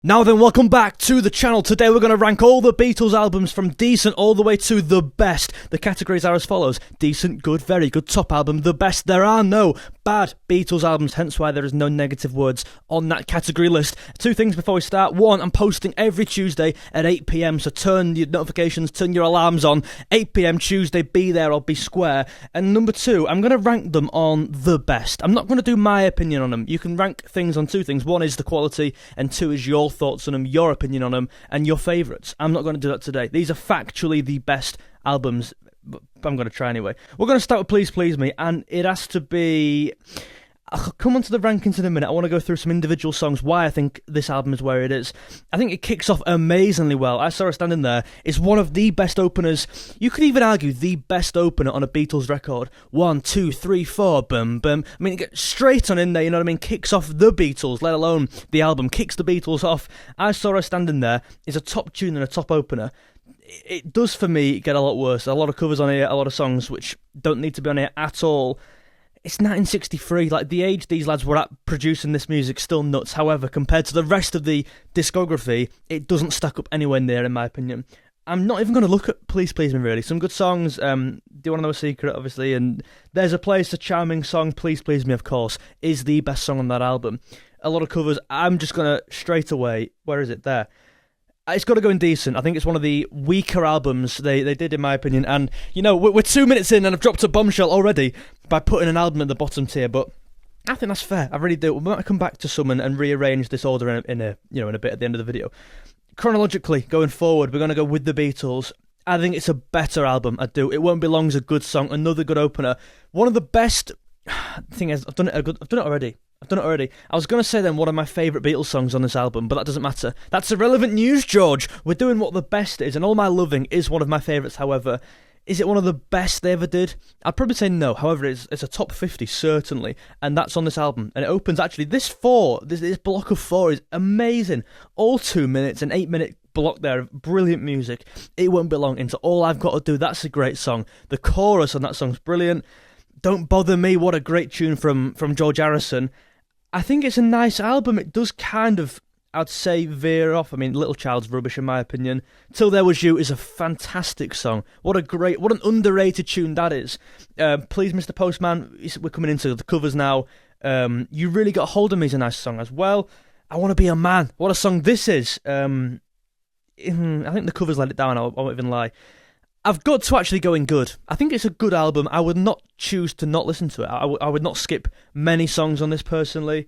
Now then, welcome back to the channel. Today we're going to rank all the Beatles albums from decent all the way to the best. The categories are as follows: decent, good, very good, top album, the best. There are no bad Beatles albums, hence why there is no negative words on that category list. Two things before we start. One, I'm posting every Tuesday at 8 PM, so turn your notifications, turn your alarms on. 8 PM Tuesday, be there or be square. And number two, I'm going to rank them on the best. I'm not going to do my opinion on them. You can rank things on two things. One is the quality, and two is your thoughts on them, your opinion on them, and your favourites. I'm not going to do that today. These are factually the best albums, but I'm going to try anyway. We're going to start with Please Please Me, and it has to be... I'll come on to the rankings in a minute. I want to go through some individual songs, why I think this album is where it is. I think it kicks off amazingly well. I Saw Her Standing There is one of the best openers. You could even argue the best opener on a Beatles record. 1, 2, 3, 4, boom, boom. I mean, it gets straight on in there, you know what I mean? Kicks off the Beatles, let alone the album. Kicks the Beatles off. I Saw Her Standing There is a top tune and a top opener. It does, for me, get a lot worse. A lot of covers on here, a lot of songs which don't need to be on here at all. It's 1963, like the age these lads were at producing this music, still nuts. However, compared to the rest of the discography, it doesn't stack up anywhere near, in my opinion. I'm not even going to look at Please Please Me, really. Some good songs, Do You Want to Know a Secret, obviously, and There's a Place, a charming song. Please Please Me, of course, is the best song on that album. A lot of covers. I'm just going to, straight away, where is it? There. It's got to go in decent. I think it's one of the weaker albums they did, in my opinion. And, you know, we're 2 minutes in and I've dropped a bombshell already by putting an album at the bottom tier. But I think that's fair. I really do. We might come back to some and rearrange this order in a bit at the end of the video. Chronologically, going forward, we're going to go with the Beatles. I think it's a better album. I do. It Won't Be Long's a good song. Another good opener. One of the best... thing is, I've done it already. I was going to say then one of my favourite Beatles songs on this album, but that doesn't matter. That's irrelevant news, George. We're doing what the best is, and All My Loving is one of my favourites, however. Is it one of the best they ever did? I'd probably say no. However, it's a top 50, certainly, and that's on this album. And it opens, actually, this block of 4 is amazing. All 2 minutes, an 8-minute block there of brilliant music. It Won't Be Long into All I've Got to Do. That's a great song. The chorus on that song's brilliant. Don't Bother Me, what a great tune from George Harrison. I think it's a nice album. It does kind of, I'd say, veer off. I mean, Little Child's rubbish in my opinion. Till There Was You is a fantastic song. What an underrated tune that is. Please Mr. Postman, we're coming into the covers now. You Really Got Hold of Me is a nice song as well. I Want to Be a Man, what a song this is. I think the covers let it down, I won't even lie. I've got to actually go in good. I think it's a good album. I would not choose to not listen to it. I would not skip many songs on this personally.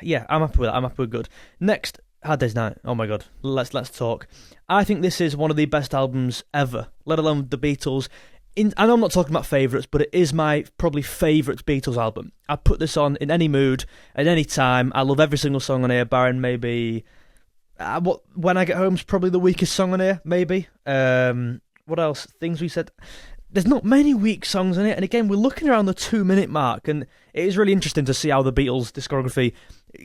Yeah, I'm happy with that. I'm happy with good. Next, Hard Day's Night. Oh my god, let's talk. I think this is one of the best albums ever, let alone the Beatles. I know I'm not talking about favourites, but it is my probably favourite Beatles album. I'd put this on in any mood, at any time. I love every single song on here, barring maybe... When I Get Home's probably the weakest song on here, maybe. What else? Things We Said. There's not many weak songs on it, and again, we're looking around the 2-minute mark, and it is really interesting to see how the Beatles' discography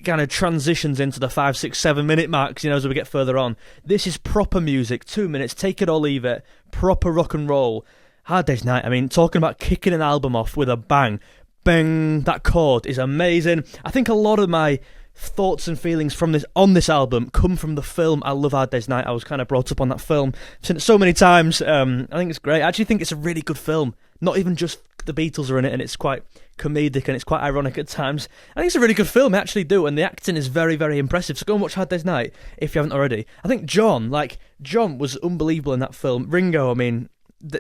kind of transitions into the 5, 6, 7-minute marks, you know, as we get further on. This is proper music, 2 minutes, take it or leave it, proper rock and roll. Hard Day's Night, I mean, talking about kicking an album off with a bang, bang, that chord is amazing. I think a lot of my thoughts and feelings on this album come from the film I Love Hard Day's Night. I was kind of brought up on that film. I've seen it so many times. I think it's great. I actually think it's a really good film. Not even just the Beatles are in it, and it's quite comedic and it's quite ironic at times. I think it's a really good film. I actually do, and the acting is very, very impressive. So go and watch Hard Day's Night if you haven't already. I think John was unbelievable in that film. Ringo, I mean,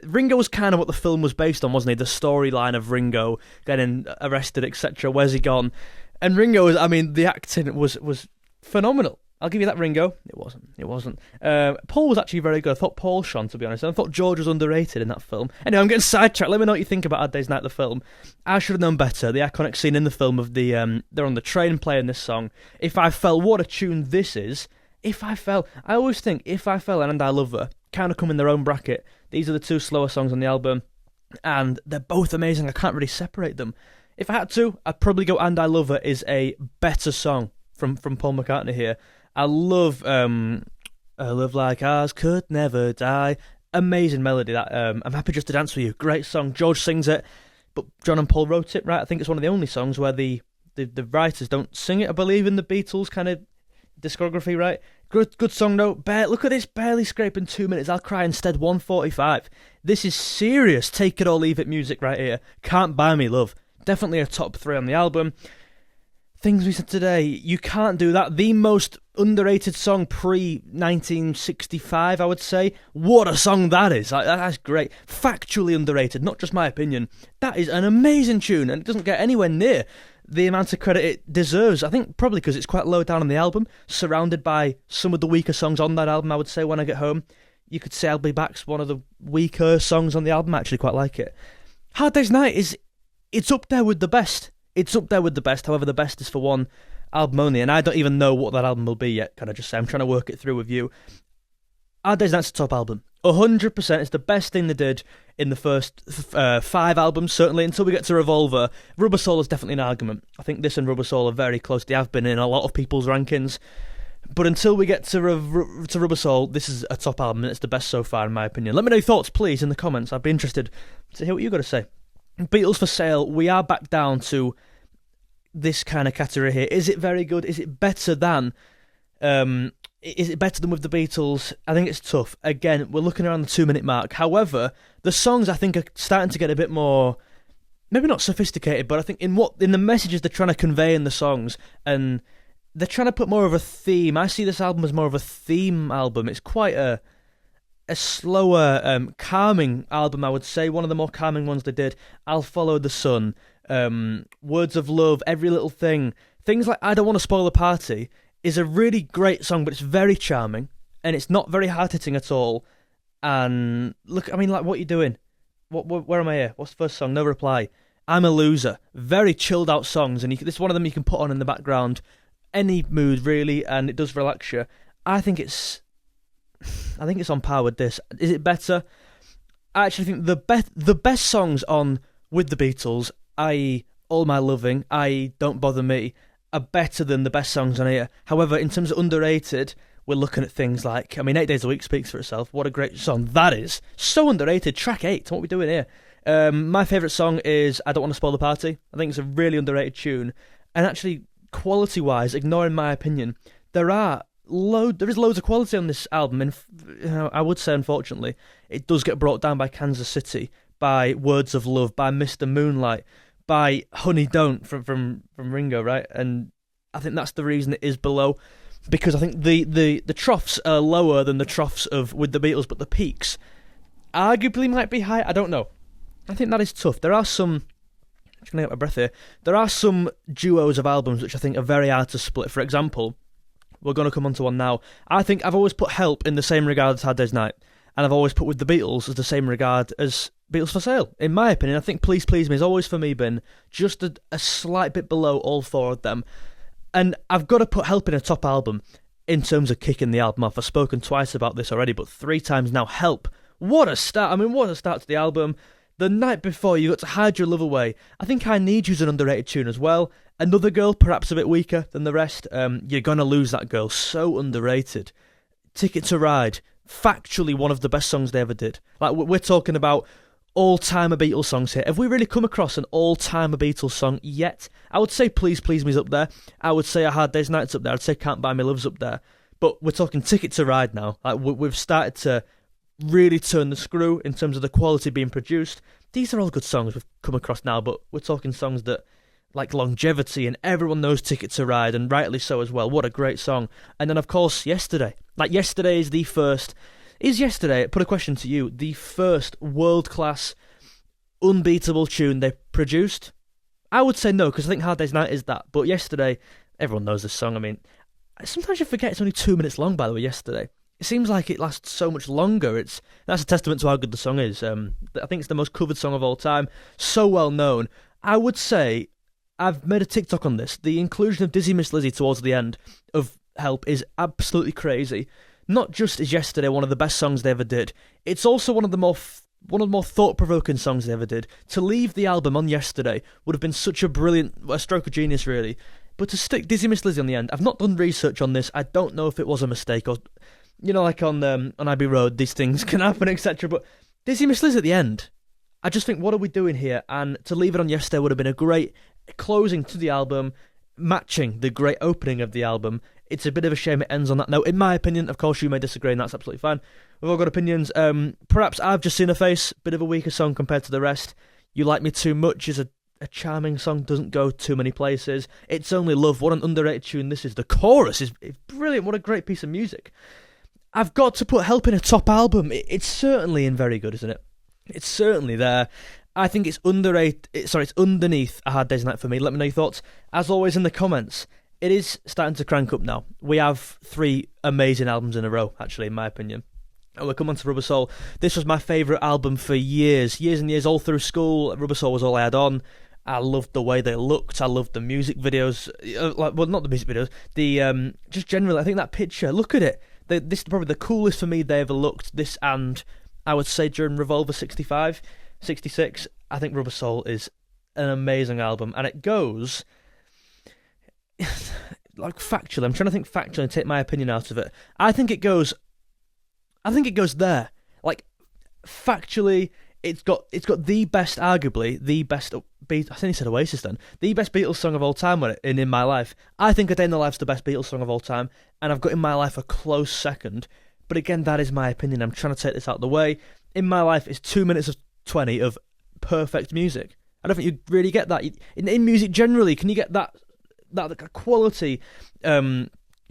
Ringo was kind of what the film was based on, wasn't he? The storyline of Ringo getting arrested, etc. Where's he gone? And Ringo, the acting was phenomenal. I'll give you that, Ringo. It wasn't. Paul was actually very good. I thought Paul shone, to be honest. And I thought George was underrated in that film. Anyway, I'm getting sidetracked. Let me know what you think about Hard Day's Night, the film. I should have known better. The iconic scene in the film of they're on the train playing this song. If I Fell, what a tune this is. If I Fell. I always think If I Fell and I Love Her kind of come in their own bracket. These are the two slower songs on the album, and they're both amazing. I can't really separate them. If I had to, I'd probably go And I Love Her is a better song from Paul McCartney here. I love A Love Like Ours Could Never Die. Amazing melody, that. I'm Happy Just to Dance With You. Great song. George sings it, but John and Paul wrote it, right? I think it's one of the only songs where the writers don't sing it, I believe, in the Beatles kind of discography, right? Good song though. Look at this, barely scraping 2 minutes. I'll Cry Instead, 1:45. This is serious take it or leave it music right here. Can't Buy Me Love. Definitely a top 3 on the album. Things We Said Today, you can't do that. The most underrated song pre-1965, I would say. What a song that is. That's great. Factually underrated, not just my opinion. That is an amazing tune, and it doesn't get anywhere near the amount of credit it deserves. I think probably because it's quite low down on the album, surrounded by some of the weaker songs on that album, I would say, When I Get Home. You could say I'll Be Back's one of the weaker songs on the album. I actually quite like it. Hard Day's Night it's up there with the best. It's up there with the best, however the best is for one album only, and I don't even know what that album will be yet, can I just say? I'm trying to work it through with you. Hard Day's Night's a top album. 100%, it's the best thing they did in the first 5 albums, certainly, until we get to Revolver. Rubber Soul is definitely an argument. I think this and Rubber Soul are very close. They have been in a lot of people's rankings. But until we get to Rubber Soul, this is a top album, and it's the best so far, in my opinion. Let me know your thoughts, please, in the comments. I'd be interested to hear what you've got to say. Beatles For Sale, we are back down to this kind of category here. Is it very good? Is it better than With the Beatles? I think it's tough. Again, we're looking around the 2-minute mark. However, the songs I think are starting to get a bit more, maybe not sophisticated, but I think in the messages they're trying to convey in the songs, and they're trying to put more of a theme. I see this album as more of a theme album. It's quite a slower, calming album, I would say. One of the more calming ones they did. I'll Follow the Sun, Words of Love, Every Little Thing. Things like I Don't Want to Spoil the Party is a really great song, but it's very charming, and it's not very hard-hitting at all. And look, I mean, like, what are you doing? Where am I here? What's the first song? No Reply. I'm a Loser. Very chilled-out songs, and this is one of them you can put on in the background. Any mood, really, and it does relax you. I think it's on par with this. Is it better? I actually think the best songs on With the Beatles, i.e. All My Loving, i.e. Don't Bother Me, are better than the best songs on here. However, in terms of underrated, we're looking at things like, 8 Days a Week speaks for itself. What a great song that is. So underrated. Track 8, what are we doing here? My favourite song is I Don't Want to Spoil the Party. I think it's a really underrated tune. And actually, quality-wise, ignoring my opinion, there is loads of quality on this album, and I would say, unfortunately, it does get brought down by Kansas City, by Words of Love, by Mr. Moonlight, by Honey Don't from Ringo, right? And I think that's the reason it is below, because I think the troughs are lower than the troughs of With the Beatles, but the peaks arguably might be high. I don't know. I think that is tough. There are some... I'm just going to get my breath here. There are some duos of albums which I think are very hard to split. For example, we're going to come on to one now. I think I've always put Help in the same regard as Hard Day's Night, and I've always put With the Beatles as the same regard as Beatles For Sale. In my opinion, I think Please Please Me has always for me been just a slight bit below all 4 of them. And I've got to put Help in a top album in terms of kicking the album off. I've spoken twice about this already, but 3 times now. Help. What a start. I mean, what a start to the album. The Night Before, you got to Hide Your Love Away. I think I Need You's an underrated tune as well. Another Girl, perhaps a bit weaker than the rest. You're Gonna Lose That Girl, so underrated. Ticket to Ride, factually one of the best songs they ever did. Like, we're talking about all-timer Beatles songs here. Have we really come across an all-timer Beatles song yet? I would say Please Please Me's up there. I would say A Hard Day's Night's up there. I'd say Can't Buy Me Love's up there. But we're talking Ticket to Ride now. Like, we've started to really turn the screw in terms of the quality being produced. These are all good songs we've come across now, but we're talking songs that like Longevity, and everyone knows Ticket to Ride, and rightly so as well. What a great song. And then, of course, Yesterday. Like, Yesterday is the first... Is Yesterday, put a question to you, the first world-class, unbeatable tune they produced? I would say no, because I think Hard Day's Night is that. But Yesterday, everyone knows this song. I mean, sometimes you forget it's only 2 minutes long, by the way, Yesterday. It seems like it lasts so much longer. That's a testament to how good the song is. I think it's the most covered song of all time. So well known. I would say, I've made a TikTok on this. The inclusion of Dizzy Miss Lizzy towards the end of Help is absolutely crazy. Not just is Yesterday one of the best songs they ever did, it's also one of the more thought-provoking songs they ever did. To leave the album on Yesterday would have been such a stroke of genius, really. But to stick Dizzy Miss Lizzy on the end, I've not done research on this. I don't know if it was a mistake, or, you know, like on Abbey Road, these things can happen, etc. But Dizzy Miss Lizzy at the end, I just think, what are we doing here? And to leave it on Yesterday would have been a great closing to the album, matching the great opening of the album. It's a bit of a shame it ends on that note. In my opinion, of course, you may disagree, and that's absolutely fine. We've all got opinions. Perhaps I've just seen a face, bit of a weaker song compared to the rest. You Like Me Too Much is a charming song, doesn't go too many places. It's Only Love, what an underrated tune this is. The chorus is brilliant, what a great piece of music. I've got to put Help in a top album. It's certainly in very good, isn't it? It's certainly there. I think it's underrated. It's underneath A Hard Day's Night for me. Let me know your thoughts. As always in the comments, it is starting to crank up now. We have 3 amazing albums in a row, actually, in my opinion. And we'll come on to Rubber Soul. This was my favourite album for years and years, all through school. Rubber Soul was all I had on. I loved the way they looked. I loved the music videos. Well, not the music videos. Just generally, I think that picture, look at it. This is probably the coolest for me they ever looked. This, and I would say during Revolver 65, 66, I think Rubber Soul is an amazing album. And it goes... like factually, I'm trying to think factually and take my opinion out of it. I think it goes there. Like, factually, it's got the best, arguably the best I think he said Oasis then, the best Beatles song of all time in My Life. I think A Day in the Life's the best Beatles song of all time, and I've got In My Life a close second. But again, that is my opinion. I'm trying to take this out of the way. In My Life is 2 minutes of 20 of perfect music. I don't think you really get that in music generally. Can you get that quality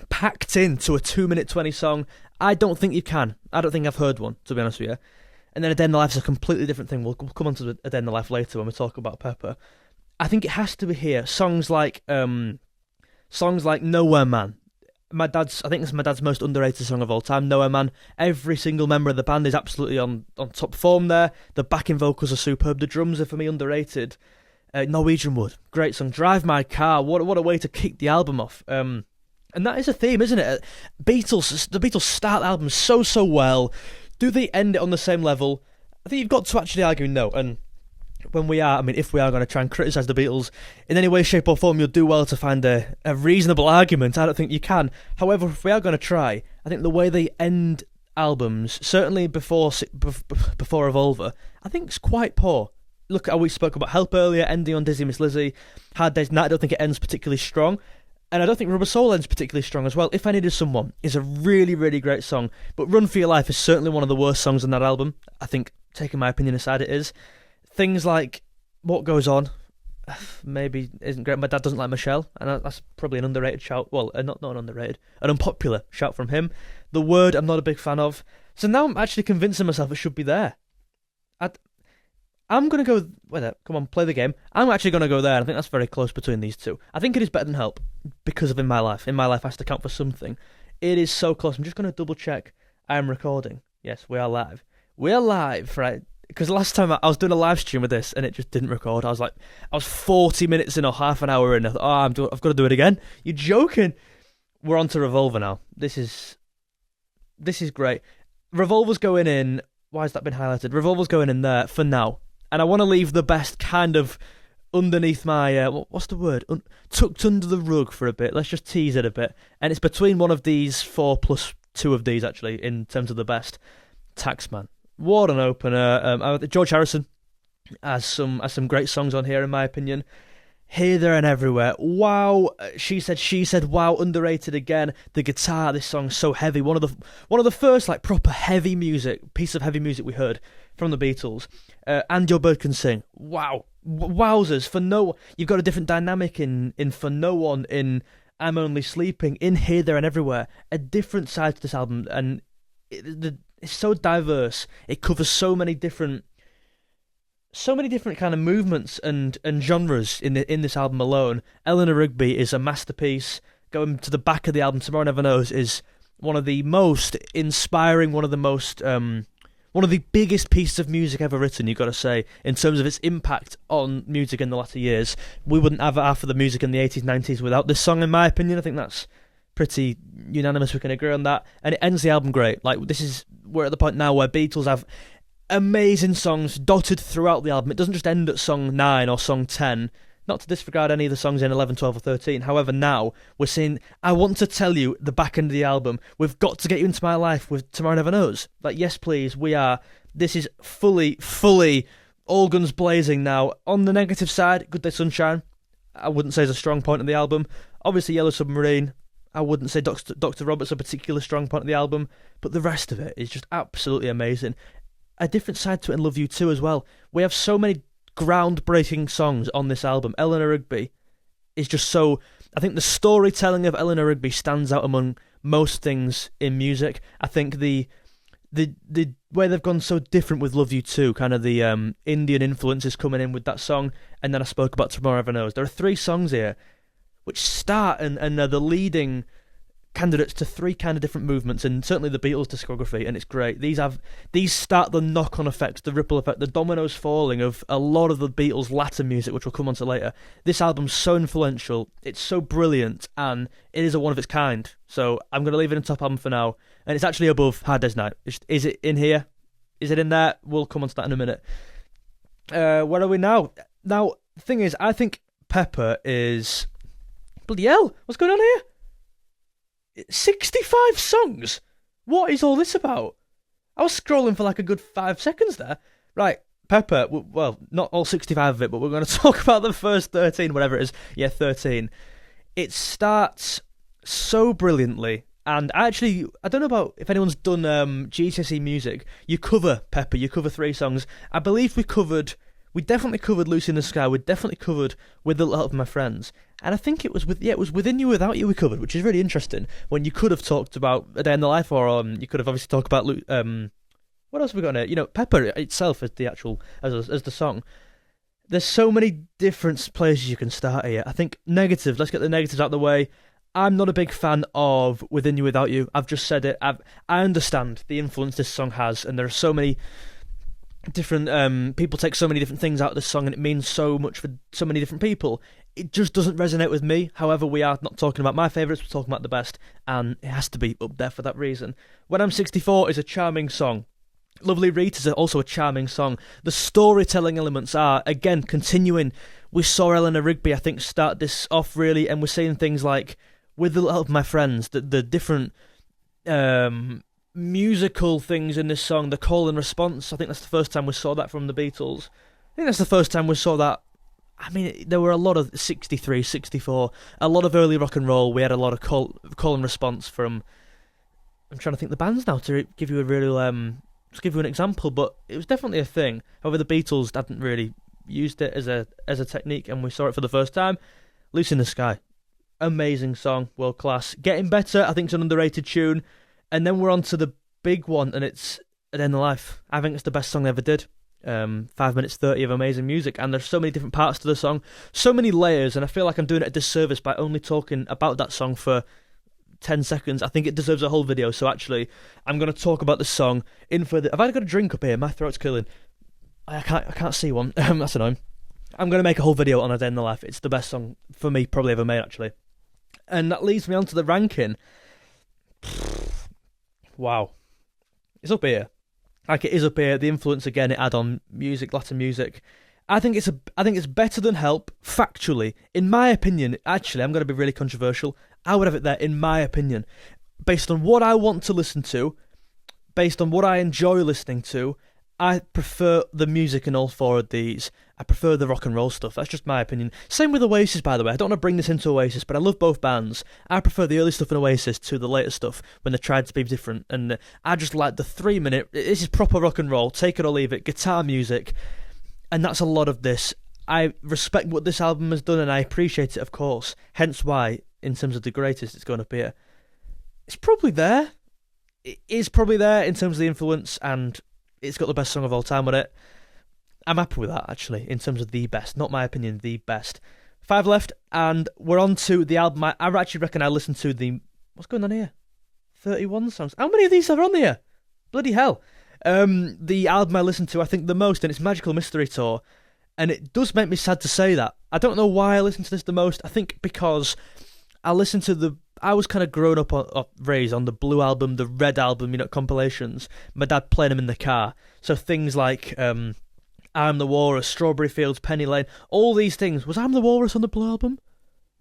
packed into a 2-minute 20 song? I don't think you can. I don't think I've heard one, to be honest with you. And then A Day in the Life is a completely different thing. We'll come on to A Day in the Life later when we talk about Pepper. I think it has to be here. Songs like Nowhere Man. I think it's my dad's most underrated song of all time, Nowhere Man. Every single member of the band is absolutely on top form there. The backing vocals are superb. The drums are, for me, underrated. Norwegian Wood, great song. Drive My Car, what a way to kick the album off. And that is a theme, isn't it? The Beatles start the album so well. Do they end it on the same level? I think you've got to actually argue no. And if we are going to try and criticise the Beatles in any way, shape or form, you'll do well to find a reasonable argument. I don't think you can. However, if we are going to try, I think the way they end albums, certainly before Revolver, I think it's quite poor. Look, we spoke about Help earlier, ending on Dizzy Miss Lizzie. Hard Day's Night, I don't think it ends particularly strong. And I don't think Rubber Soul ends particularly strong as well. If I Needed Someone is a really, really great song. But Run For Your Life is certainly one of the worst songs on that album. I think, taking my opinion aside, it is. Things like What Goes On maybe isn't great. My dad doesn't like Michelle, and that's probably an underrated shout. Well, not an underrated, an unpopular shout from him. The Word, I'm not a big fan of. So now I'm actually convincing myself it should be there. I'm going to go... Wait, come on, play the game. I'm actually going to go there. I think that's very close between these two. I think it is better than Help because of In My Life. In My Life has to count for something. It is so close. I'm just going to double check I am recording. Yes, we are live. We are live, right? Because last time I was doing a live stream with this and it just didn't record. I was 40 minutes in or half an hour in. I thought, I've got to do it again. You're joking. We're on to Revolver now. This is great. Revolver's going in... Why has that been highlighted? Revolver's going in there for now. And I want to leave the best kind of underneath my, what's the word? Tucked under the rug for a bit. Let's just tease it a bit. And it's between one of these 4 plus 2 of these, actually, in terms of the best. Taxman. What an opener. George Harrison has some great songs on here, in my opinion. Here, There and Everywhere. Wow. She said, wow, underrated again. The guitar, this song's so heavy. One of the first like proper heavy music, piece of heavy music we heard from the Beatles. And Your Bird Can Sing. Wow. Wowzers. You've got a different dynamic in For No One, in I'm Only Sleeping, in Here, There and Everywhere. A different side to this album, and it's so diverse. It covers so many different kind of movements and genres in this album alone. Eleanor Rigby is a masterpiece. Going to the back of the album, Tomorrow Never Knows is one of the most inspiring, one of the biggest pieces of music ever written, you've got to say, in terms of its impact on music in the latter years. We wouldn't have half of the music in the 80s, 90s without this song, in my opinion. I think that's pretty unanimous, we can agree on that. And it ends the album great. We're at the point now where Beatles have amazing songs dotted throughout the album. It doesn't just end at song 9 or song 10, not to disregard any of the songs in 11, 12 or 13. However, now we're seeing I Want to Tell You, the back end of the album. We've got to Get You Into My Life with Tomorrow Never Knows. Yes please, this is fully all guns blazing now. On the negative side, Good Day Sunshine, I wouldn't say is a strong point of the album. Obviously Yellow Submarine, I wouldn't say Dr. Robert's a particular strong point of the album, but the rest of it is just absolutely amazing. A different side to it in Love You Too as well. We have so many groundbreaking songs on this album. Eleanor Rigby is just so... I think the storytelling of Eleanor Rigby stands out among most things in music. I think the way they've gone so different with Love You Too, kind of the Indian influences coming in with that song, and then I spoke about Tomorrow Never Knows. There are 3 songs here which start and are the leading candidates to 3 kind of different movements, and certainly the Beatles' discography, and it's great. These start the knock-on effects, the ripple effect, the dominoes falling of a lot of the Beatles' latter music, which we'll come on to later. This album's so influential, it's so brilliant, and it is a one of its kind. So I'm going to leave it in top album for now, and it's actually above Hard Day's Night. Is it in here? Is it in there? We'll come on to that in a minute. Where are we now? Now, the thing is, I think Pepper is... Bloody hell, what's going on here? 65 songs? What is all this about? I was scrolling for like a good 5 seconds there. Right, Pepper, well, not all 65 of it, but we're going to talk about the first 13, whatever it is. Yeah, 13. It starts so brilliantly, and actually, I don't know about if anyone's done GCSE music. You cover Pepper, you cover 3 songs. I believe we definitely covered Lucy in the Sky, we definitely covered With the Help of My Friends, and I think it was Within You Without You we covered, which is really interesting, when you could have talked about A Day in the Life, or you could have obviously talked about, what else have we got in here? Pepper itself as the actual, as the song. There's so many different places you can start here. I think negative, let's get the negatives out of the way. I'm not a big fan of Within You Without You. I've just said it. I understand the influence this song has, and there are so many different people take so many different things out of this song, and it means so much for so many different people. It just doesn't resonate with me. However, we are not talking about my favourites, we're talking about the best, and it has to be up there for that reason. When I'm 64 is a charming song. Lovely Rita is also a charming song. The storytelling elements are, again, continuing. We saw Eleanor Rigby, I think, start this off really, and we're seeing things like With the Help of My Friends, the different musical things in this song, the call and response. I think that's the first time we saw that from the Beatles. I think that's the first time we saw that. I mean, there were a lot of 63, 64, a lot of early rock and roll. We had a lot of call and response from... I'm trying to think the bands now to give you a real... to give you an example, but it was definitely a thing. However, the Beatles hadn't really used it as a technique, and we saw it for the first time. Lucy in the Sky. Amazing song, world class. Getting Better, I think it's an underrated tune. And then we're on to the big one, and it's A Day in the Life. I think it's the best song they ever did. 5 minutes 30 of amazing music, and there's so many different parts to the song, so many layers, and I feel like I'm doing it a disservice by only talking about that song for 10 seconds. I think it deserves a whole video, so actually, I'm going to talk about the song in further... Have I got a drink up here? My throat's killing. I can't see one. That's annoying. I'm going to make a whole video on A Day in the Life. It's the best song, for me, probably ever made, actually. And that leads me on to the ranking. Wow. It's up here. Like, it is up here. The influence, again, it had on music, Latin music. I think it's better than Help, factually. In my opinion, actually, I'm going to be really controversial. I would have it there, in my opinion. Based on what I want to listen to, based on what I enjoy listening to, I prefer the music in all 4 of these. I prefer the rock and roll stuff. That's just my opinion. Same with Oasis, by the way. I don't want to bring this into Oasis, but I love both bands. I prefer the early stuff in Oasis to the later stuff when they tried to be different. And I just like the 3-minute, this is proper rock and roll, take it or leave it, guitar music. And that's a lot of this. I respect what this album has done, and I appreciate it, of course. Hence why, in terms of the greatest, it's going up here. It's probably there. It is probably there in terms of the influence, and it's got the best song of all time on it. I'm happy with that, actually, in terms of the best. Not my opinion, the best. 5 left, and we're on to the album. I actually reckon I listened to the... What's going on here? 31 songs. How many of these are on here? Bloody hell. The album I listened to, I think, the most, and it's Magical Mystery Tour. And it does make me sad to say that. I don't know why I listened to this the most. I think because I listened to the... I was kind of grown up raised on the Blue album, the Red album, compilations. My dad played them in the car. So things like... I'm the Walrus, Strawberry Fields, Penny Lane, all these things. Was I'm the Walrus on the Blue album?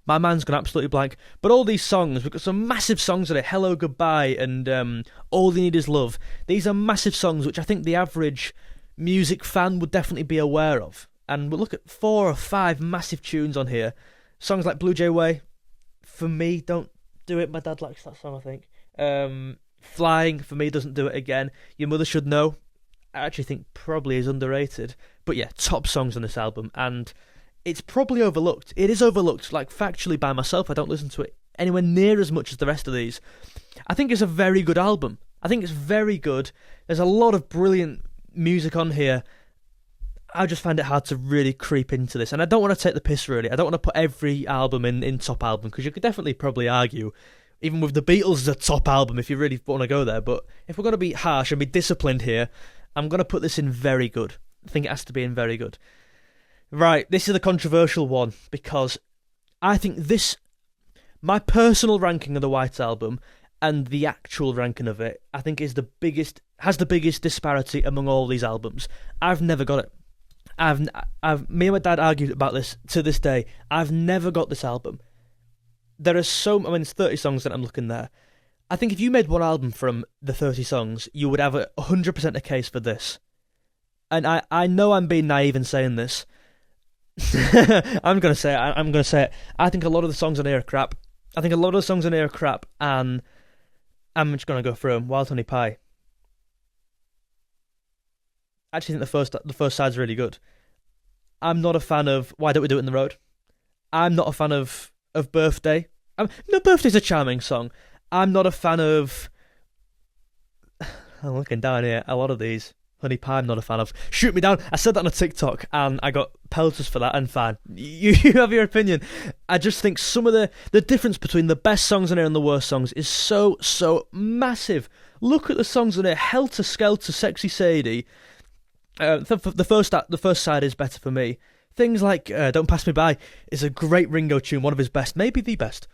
My mind's gone absolutely blank. But all these songs, we've got some massive songs in it. Hello, Goodbye, and All You Need Is Love. These are massive songs which I think the average music fan would definitely be aware of. And we'll look at 4 or 5 massive tunes on here. Songs like Blue Jay Way, for me, don't do it. My dad likes that song, I think. Flying, for me, doesn't do it again. Your Mother Should Know, I actually think probably is underrated. But yeah, top songs on this album, and it's probably overlooked. It is overlooked, like, factually by myself. I don't listen to it anywhere near as much as the rest of these. I think it's a very good album. I think it's very good. There's a lot of brilliant music on here. I just find it hard to really creep into this, and I don't want to take the piss, really. I don't want to put every album in top album, because you could definitely probably argue, even with the Beatles as a top album, if you really want to go there. But if we're going to be harsh and be disciplined here, I'm going to put this in very good. I think it has to be in very good. Right, this is the controversial one, because I think this, my personal ranking of the White Album and the actual ranking of it, I think has the biggest disparity among all these albums. I've never got it. Me and my dad argued about this to this day. I've never got this album. There are it's 30 songs that I'm looking there. I think if you made one album from the 30 songs, you would have 100% a case for this. And I know I'm being naive in saying this. I'm going to say it. I think a lot of the songs on here are crap. And I'm just going to go through them. Wild Honey Pie. I actually think the first side's really good. I'm not a fan of Why Don't We Do It in the Road. I'm not a fan of Birthday. No, Birthday's a charming song. I'm not a fan of... I'm looking down here. A lot of these. Honey Pie I'm not a fan of. Shoot Me Down. I said that on a TikTok and I got pelters for that, and fine. You have your opinion. I just think some of the difference between the best songs on here and the worst songs is so massive. Look at the songs on here. Helter Skelter, Sexy Sadie. The first side is better for me. Things like Don't Pass Me By is a great Ringo tune, one of his best, maybe the best.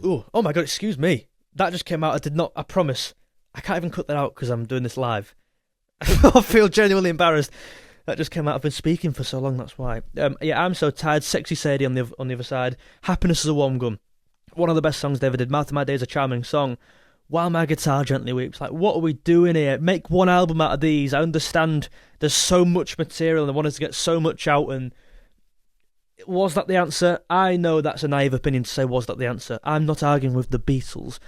Oh my god, excuse me. That just came out. I promise. I can't even cut that out because I'm doing this live. I feel genuinely embarrassed. That just came out. I've been speaking for so long, that's why. Yeah, I'm So Tired, Sexy Sadie on the other side. Happiness is a Warm Gun. One of the best songs they ever did. Mouth of My Day is a charming song. While My Guitar Gently Weeps. Like, what are we doing here? Make one album out of these. I understand there's so much material and they wanted to get so much out, and was that the answer? I know that's a naive opinion to say, was that the answer? I'm not arguing with the Beatles.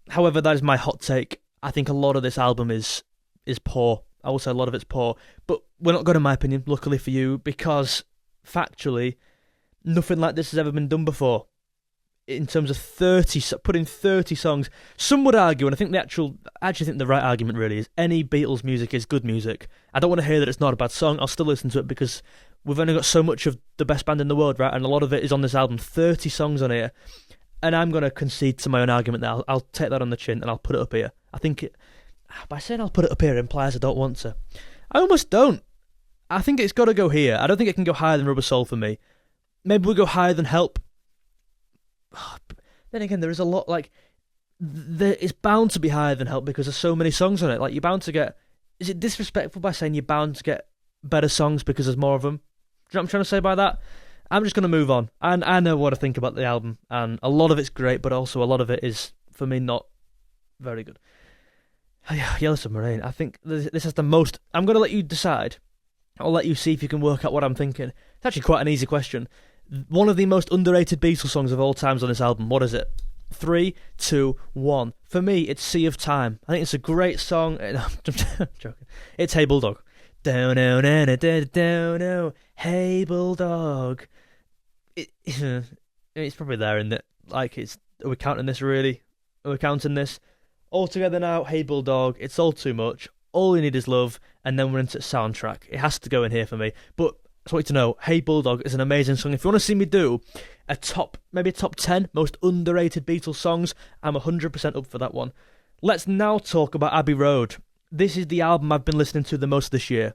However, that is my hot take. I think a lot of this album is poor. I will say a lot of it's poor. But we're not going to my opinion, luckily for you, because factually, nothing like this has ever been done before. In terms of putting 30 songs, some would argue, and I think I actually think the right argument really is, any Beatles music is good music. I don't want to hear that it's not a bad song. I'll still listen to it because we've only got so much of the best band in the world, right? And a lot of it is on this album. 30 songs on here, and I'm going to concede to my own argument there. I'll take that on the chin and I'll put it up here. I think by saying I'll put it up here implies I don't want to. I almost don't. I think it's got to go here. I don't think it can go higher than Rubber Soul for me. Maybe we'll go higher than Help. Then again, there is a lot, like, it's bound to be higher than Help because there's so many songs on it. Like, you're bound to get... Is it disrespectful by saying you're bound to get better songs because there's more of them? Do you know what I'm trying to say by that? I'm just going to move on. And I know what I think about the album, and a lot of it's great, but also a lot of it is, for me, not very good. Yellow Submarine, I think this has the most... I'm going to let you decide. I'll let you see if you can work out what I'm thinking. It's actually quite an easy question. One of the most underrated Beatles songs of all times on this album. What is it? 3, 2, 1. For me, it's Sea of Time. I think it's a great song. I'm joking. It's Hey Bulldog. Down, down, down, down, down, down. Hey Bulldog. It's probably there, isn't it? Like, are we counting this really? Are we counting this? All Together Now, Hey Bulldog. It's All Too Much. All You Need Is Love. And then we're into soundtrack. It has to go in here for me. But I just want you to know, Hey Bulldog is an amazing song. If you want to see me do maybe a top 10 most underrated Beatles songs, I'm 100% up for that one. Let's now talk about Abbey Road. This is the album I've been listening to the most this year.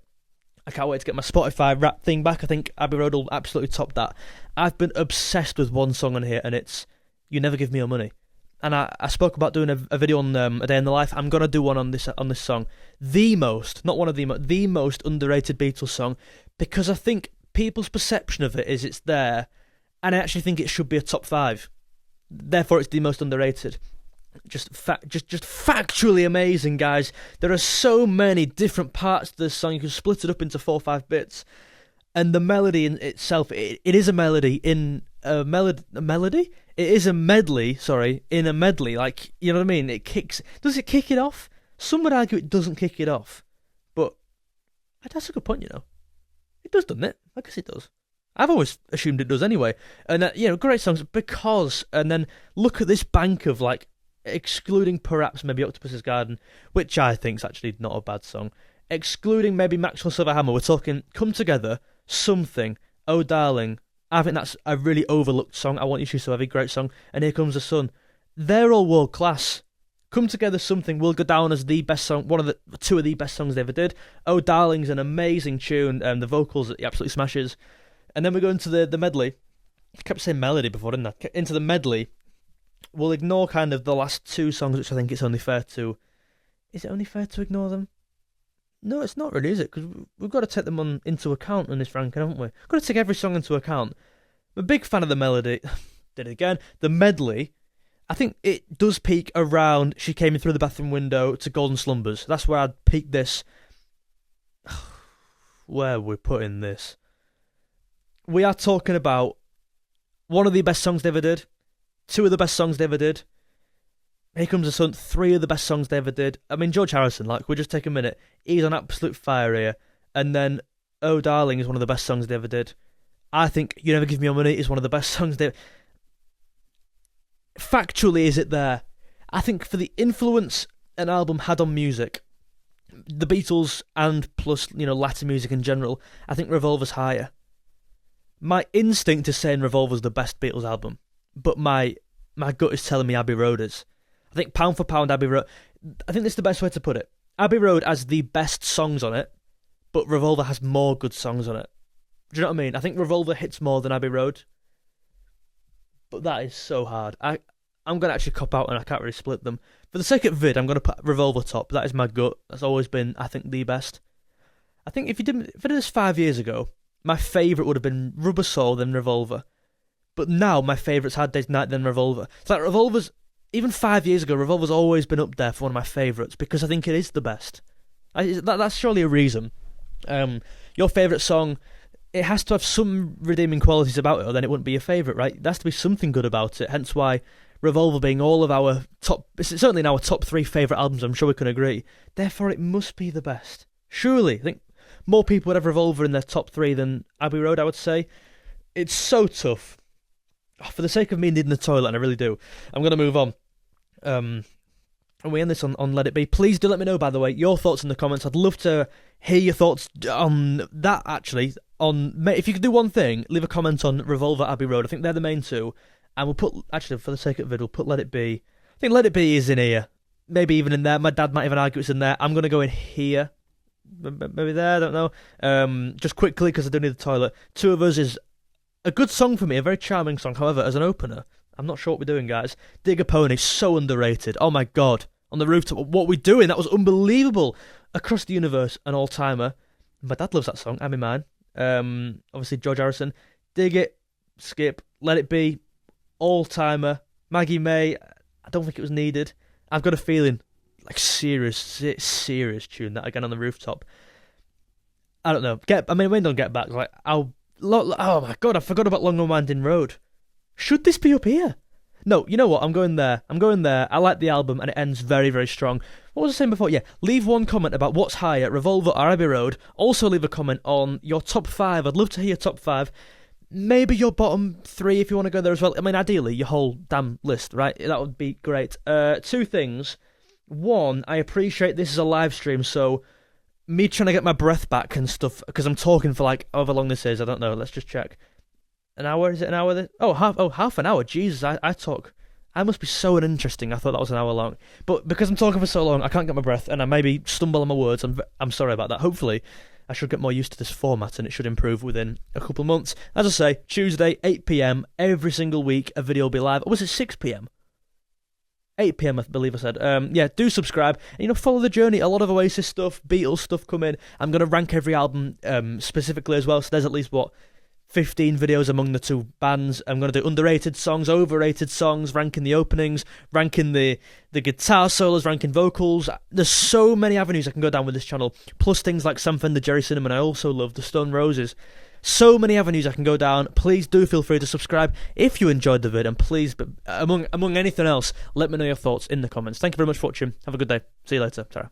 I can't wait to get my Spotify Wrapped thing back. I think Abbey Road will absolutely top that. I've been obsessed with one song on here, and it's You Never Give Me Your Money. And I spoke about doing a video on A Day in the Life. I'm going to do one on this song. The most underrated Beatles song, because I think people's perception of it is it's there, and I actually think it should be a top 5. Therefore, it's the most underrated. Just factually amazing, guys. There are so many different parts to this song. You can split it up into 4 or 5 bits, and the melody in itself, it is a melody in a melody. It is a medley, in a medley. Like, you know what I mean? Does it kick it off? Some would argue it doesn't kick it off. But that's a good point, you know. It does, doesn't it? I guess it does. I've always assumed it does anyway. And, great songs because... And then look at this bank of, like, excluding perhaps maybe Octopus's Garden, which I think is actually not a bad song. Excluding maybe Maxwell Silverhammer, we're talking Come Together, Something, Oh Darling. I think that's a really overlooked song. I Want You to So Heavy, great song. And Here Comes the Sun. They're all world class. Come Together, Something will go down as the best song, two of the best songs they ever did. Oh Darling's an amazing tune, the vocals, it absolutely smashes. And then we go into the medley. I kept saying melody before, didn't I? Into the medley. We'll ignore kind of the last two songs, which I think it's only fair to... Is it only fair to ignore them? No, it's not really, is it? Because we've got to take them into account in this ranking, haven't we? We've got to take every song into account. I'm a big fan of the melody. Did it again. The medley, I think it does peak around She Came In Through the Bathroom Window to Golden Slumbers. That's where I'd peak this. Where we're putting this. We are talking about one of the best songs they ever did, two of the best songs they ever did. Here Comes the Sun, three of the best songs they ever did. I mean, George Harrison, like, we'll just take a minute. He's on absolute fire here. And then Oh Darling is one of the best songs they ever did. I think You Never Give Me Your Money is one of the best songs they... Factually, is it there? I think for the influence an album had on music, the Beatles and plus, Latin music in general, I think Revolver's higher. My instinct is saying Revolver's the best Beatles album, but my gut is telling me Abbey Road is. I think pound for pound, Abbey Road... I think this is the best way to put it. Abbey Road has the best songs on it, but Revolver has more good songs on it. Do you know what I mean? I think Revolver hits more than Abbey Road. But that is so hard. I'm going to actually cop out and I can't really split them. For the sake of vid, I'm going to put Revolver top. That is my gut. That's always been, I think, the best. I think if I did this 5 years ago, my favourite would have been Rubber Soul, then Revolver. But now my favourite's Hard Day's Night, then Revolver. It's like Revolver's... Even 5 years ago, Revolver's always been up there for one of my favourites because I think it is the best. That's surely a reason. Your favourite song, it has to have some redeeming qualities about it, or then it wouldn't be your favourite, right? There has to be something good about it. Hence why Revolver being all of our top... It's certainly in our top 3 favourite albums, I'm sure we can agree. Therefore, it must be the best. Surely. I think more people would have Revolver in their top 3 than Abbey Road, I would say. It's so tough. For the sake of me needing the toilet, and I really do, I'm going to move on. And we end this on Let It Be. Please do let me know, by the way, your thoughts in the comments. I'd love to hear your thoughts on that, actually. If you could do one thing, leave a comment on Revolver, Abbey Road. I think they're the main two. And we'll put, actually, for the sake of it, we'll put Let It Be. I think Let It Be is in here. Maybe even in there. My dad might even argue it's in there. I'm going to go in here. Maybe there, I don't know. Just quickly, because I do need the toilet. Two of Us is a good song for me, a very charming song. However, as an opener, I'm not sure what we're doing, guys. Dig a Pony, so underrated. Oh my god. On the rooftop, what we're doing, that was unbelievable. Across the Universe, an all-timer. My dad loves that song, I'm in mine. Obviously, George Harrison. Dig It, Skip, Let It Be, all-timer. Maggie May, I don't think it was needed. I've got a feeling, like, serious tune, that again on the rooftop. I don't know. When don't Get Back, like, oh my god, I forgot about Long and Winding Road. Should this be up here? No, you know what? I'm going there. I like the album, and it ends very, very strong. What was I saying before? Yeah, leave one comment about what's higher, Revolver or Abbey Road. Also leave a comment on your top 5. I'd love to hear your top 5. Maybe your bottom 3 if you want to go there as well. I mean, ideally, your whole damn list, right? That would be great. 2 things. One, I appreciate this is a live stream, so me trying to get my breath back and stuff, because I'm talking for like however long this is, I don't know. Let's just check. An hour? Is it an hour? Half an hour. Jesus, I talk. I must be so uninteresting. I thought that was an hour long. But because I'm talking for so long, I can't get my breath, and I maybe stumble on my words. I'm sorry about that. Hopefully, I should get more used to this format, and it should improve within a couple of months. As I say, Tuesday, 8 PM, every single week, a video will be live. Or was it 6 PM? 8 PM, I believe I said. Yeah, do subscribe. And, follow the journey. A lot of Oasis stuff, Beatles stuff coming. I'm going to rank every album specifically as well, so there's at least, 15 videos among the 2 bands. I'm going to do underrated songs, overrated songs, ranking the openings, ranking the guitar solos, ranking vocals. There's so many avenues I can go down with this channel. Plus things like Sam Fender, Jerry Cinnamon. I also love the Stone Roses. So many avenues I can go down. Please do feel free to subscribe if you enjoyed the vid, and please, among anything else, let me know your thoughts in the comments. Thank you very much for watching. Have a good day. See you later. Ta-ra.